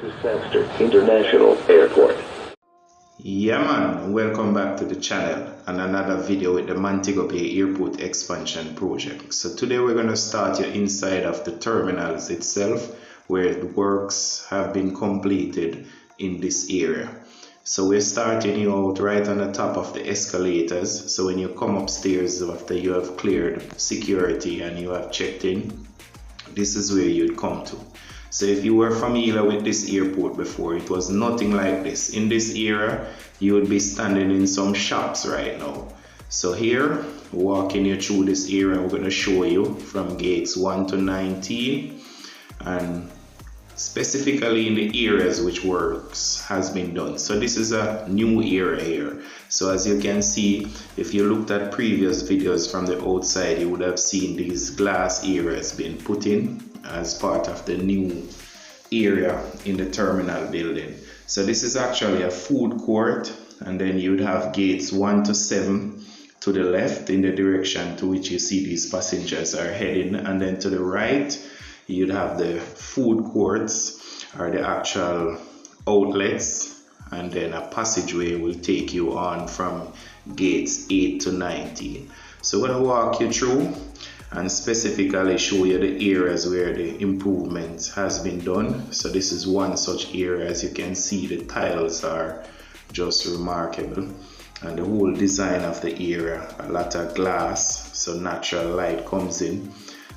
to Sangster International Airport. Yeah man, welcome back to the channel and another video with the Montego Bay Airport expansion project. So today we're going to start your inside of the terminals itself, where the works have been completed in this area. So we're starting you out right on the top of the escalators. So when you come upstairs after you have cleared security and you have checked in, this is where you'd come to. So if you were familiar with this airport before, it was nothing like this. In this area, you would be standing in some shops right now. So here, walking you through this area, we're going to show you from gates 1 to 19 and specifically in the areas which works has been done. So this is a new area here. So as you can see, if you looked at previous videos from the outside, you would have seen these glass areas being put in as part of the new area in the terminal building. So this is actually a food court, and then you'd have gates 1 to 7 to the left in the direction to which you see these passengers are heading, and then to the right you'd have the food courts or the actual outlets, and then a passageway will take you on from gates 8 to 19. So I'm going to walk you through and specifically show you the areas where the improvement has been done. So this is one such area. As you can see, the tiles are just remarkable, and the whole design of the area, a lot of glass, so natural light comes in.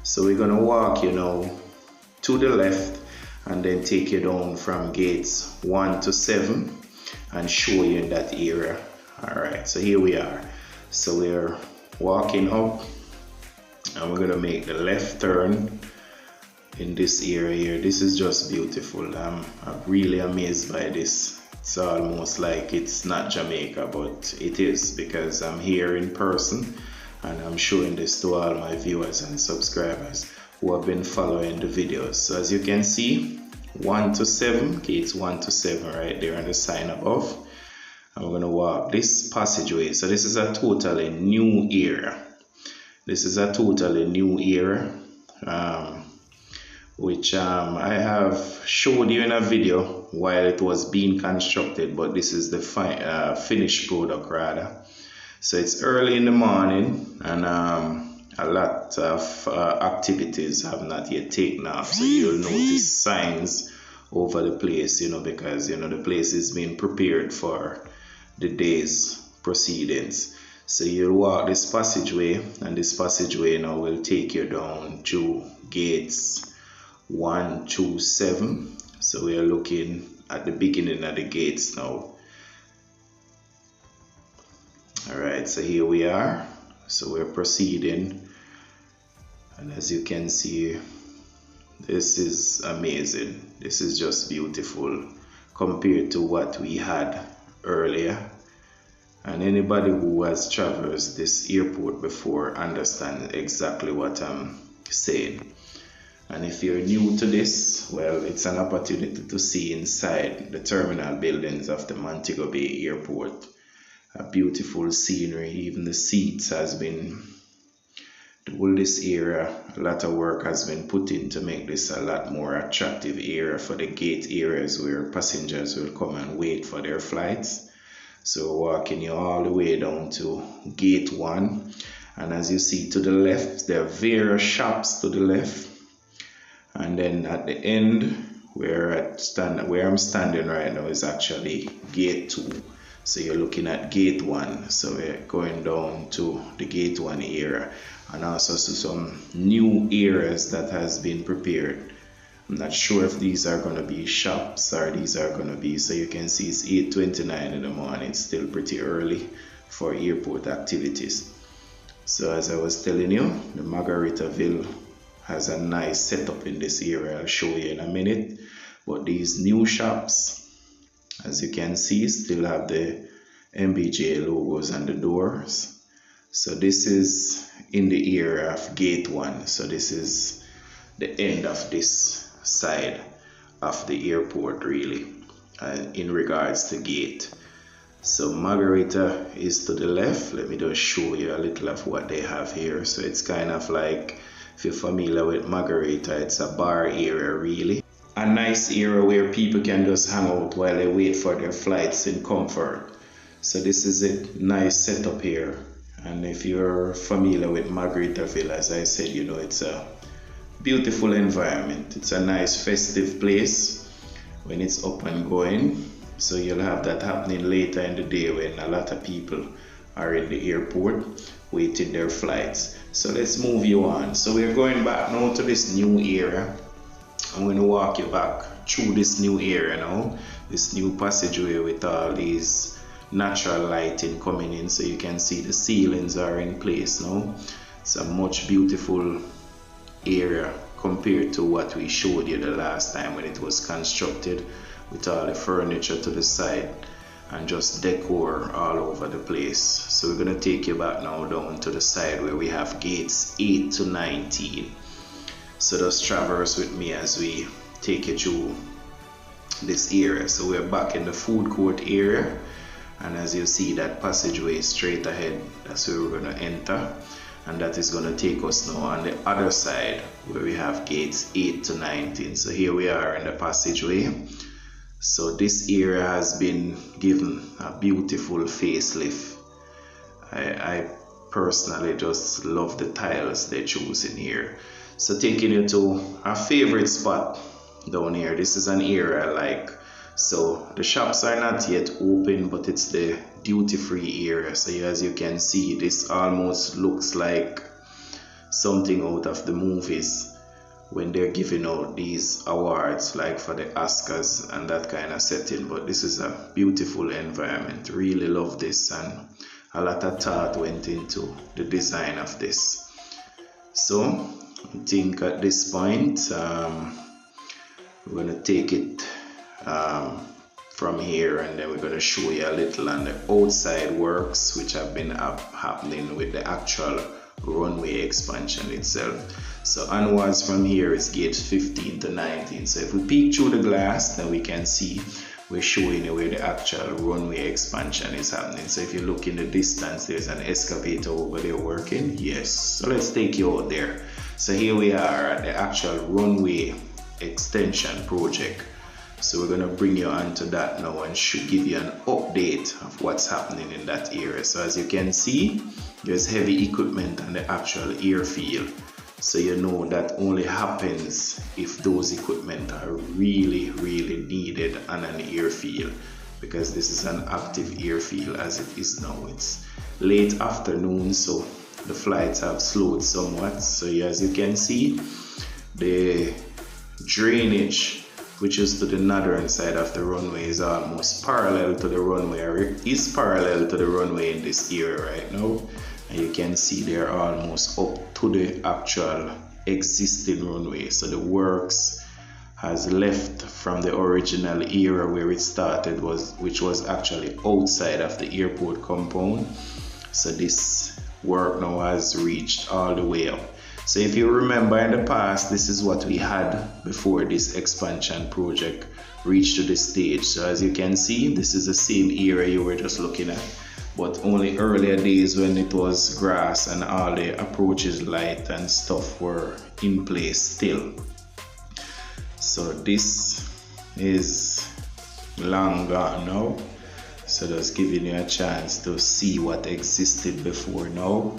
So we're going to walk you now to the left and then take you down from gates 1 to 7 and show you in that area. Alright, so here we are. So we're walking up and we're going to make the left turn in this area here. This is just beautiful. I'm really amazed by this. It's almost like it's not Jamaica, but it is, because I'm here in person and I'm showing this to all my viewers and subscribers who have been following the videos. So as you can see, 1 to 7, gates 1 to 7 right there on the sign above. And we're going to walk this passageway. So this is a totally new area. This is a totally new area, which I have showed you in a video while it was being constructed, but this is the finished product rather. So it's early in the morning, and a lot of activities have not yet taken off. So you'll notice signs over the place, because the place is being prepared for the day's proceedings. So you'll walk this passageway, and this passageway now will take you down to gates 1 to 7. So we are looking at the beginning of the gates now. Alright, so here we are. So we're proceeding, and as you can see, this is amazing. This is just beautiful compared to what we had earlier. And anybody who has traveled this airport before understands exactly what I'm saying. And if you're new to this, well, it's an opportunity to see inside the terminal buildings of the Montego Bay Airport. A beautiful scenery. Even the seats has been, all this area, a lot of work has been put in to make this a lot more attractive area for the gate areas where passengers will come and wait for their flights. So walking you all the way down to gate 1, and as you see to the left, there are various shops to the left, and then at the end where I'm standing right now is actually gate 2. So you're looking at gate 1. So we're going down to the gate 1 area, and also some new areas that has been prepared. I'm not sure if these are going to be shops or these are going to be, so you can see it's 8:29 in the morning. It's still pretty early for airport activities. So as I was telling you, the Margaritaville has a nice setup in this area. I'll show you in a minute. But these new shops, as you can see, still have the MBJ logos on the doors. So this is in the area of gate 1. So this is the end of this side of the airport really, in regards to gate. So Margarita is to the left. Let me just show you a little of what they have here. So it's kind of like, if you're familiar with Margarita, it's a bar area really. a nice area where people can just hang out while they wait for their flights in comfort. So this is a nice setup here. And if you're familiar with Margaritaville, as I said, you know, it's a beautiful environment. It's a nice festive place when it's up and going. So you'll have that happening later in the day when a lot of people are in the airport waiting their flights. So let's move you on. So we're going back now to this new area. I'm going to walk you back through this new area now, this new passageway with all these natural lighting coming in, so you can see the ceilings are in place now. It's a much beautiful area compared to what we showed you the last time when it was constructed, with all the furniture to the side and just decor all over the place. So we're going to take you back now down to the side where we have gates 8 to 19. So just traverse with me as we take you through this area. So we're back in the food court area, and as you see, that passageway straight ahead, that's where we're going to enter, and that is going to take us now on the other side where we have gates 8 to 19. So here we are in the passageway. So this area has been given a beautiful facelift. I personally just love the tiles they chose in here. So taking you to our favorite spot down here. This is an area I like. So the shops are not yet open, but it's the duty-free area. So as you can see, this almost looks like something out of the movies when they're giving out these awards, like for the Oscars and that kind of setting. But this is a beautiful environment. Really love this, and a lot of thought went into the design of this. So I think at this point we're going to take it from here, and then we're going to show you a little on the outside works which have been happening with the actual runway expansion itself. So onwards from here is gate 15 to 19. So if we peek through the glass, then we can see we're showing you where the actual runway expansion is happening. So if you look in the distance, there's an excavator over there working. Yes, so let's take you out there. So here we are at the actual runway extension project. So we're going to bring you onto that now and should give you an update of what's happening in that area. So as you can see, there's heavy equipment on the actual airfield. So you know that only happens if those equipment are really needed on an airfield, because this is an active airfield as it is now. It's late afternoon, so the flights have slowed somewhat. So as you can see, the drainage which is to the northern side of the runway is almost parallel to the runway, or is parallel to the runway in this area right now. And you can see they're almost up to the actual existing runway. So the works has left from the original area where it started, which was actually outside of the airport compound. So this work now has reached all the way up. So if you remember in the past, this is what we had before this expansion project reached to this stage. So as you can see, this is the same area you were just looking at, but only earlier days when it was grass and all the approaches light and stuff were in place still. So this is long gone now. So just giving you a chance to see what existed before now,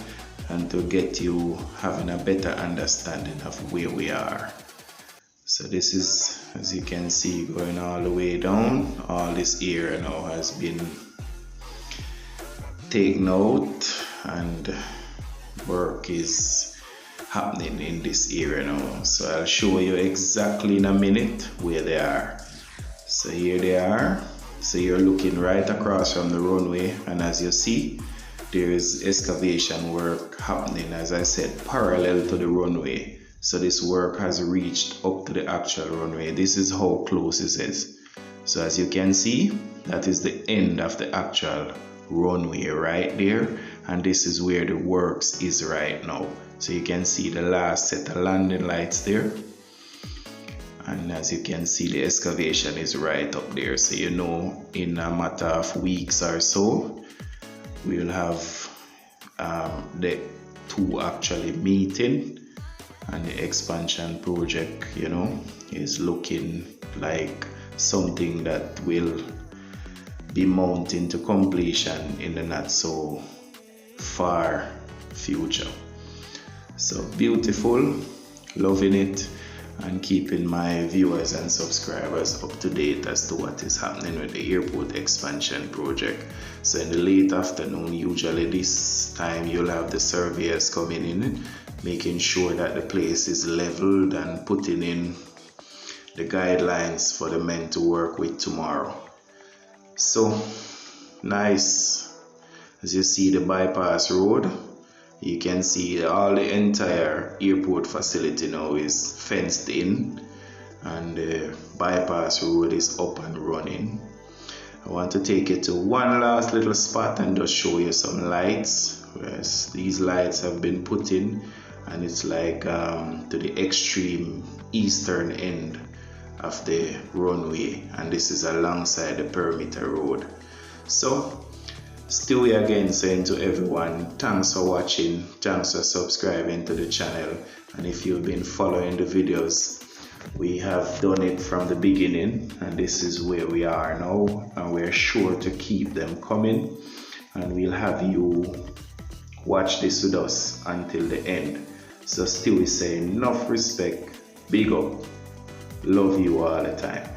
and to get you having a better understanding of where we are. So this is, as you can see, going all the way down. All this area now has been taken out, and work is happening in this area now. So I'll show you exactly in a minute where they are. So here they are. So you're looking right across from the runway, and as you see, there is excavation work happening, as I said, parallel to the runway. So this work has reached up to the actual runway. This is how close it is. So as you can see, that is the end of the actual runway right there, and this is where the works is right now. So you can see the last set of landing lights there, and as you can see, the excavation is right up there. So you know, in a matter of weeks or so, we will have the two actually meeting, and the expansion project, you know, is looking like something that will be mounting to completion in the not so far future. So beautiful, loving it, and keeping my viewers and subscribers up to date as to what is happening with the airport expansion project. So in the late afternoon, usually this time, you'll have the surveyors coming in, making sure that the place is leveled and putting in the guidelines for the men to work with tomorrow. So nice. As you see the bypass road, you can see all the entire airport facility now is fenced in, and the bypass road is up and running. I want to take you to one last little spot and just show you some lights. Whereas these lights have been put in, and it's like to the extreme eastern end of the runway, and this is alongside the perimeter road. So still again saying to everyone, thanks for watching, thanks for subscribing to the channel, and if you've been following the videos, we have done it from the beginning, and this is where we are now, and we're sure to keep them coming, and we'll have you watch this with us until the end. So still we say enough respect, big up, love you all the time.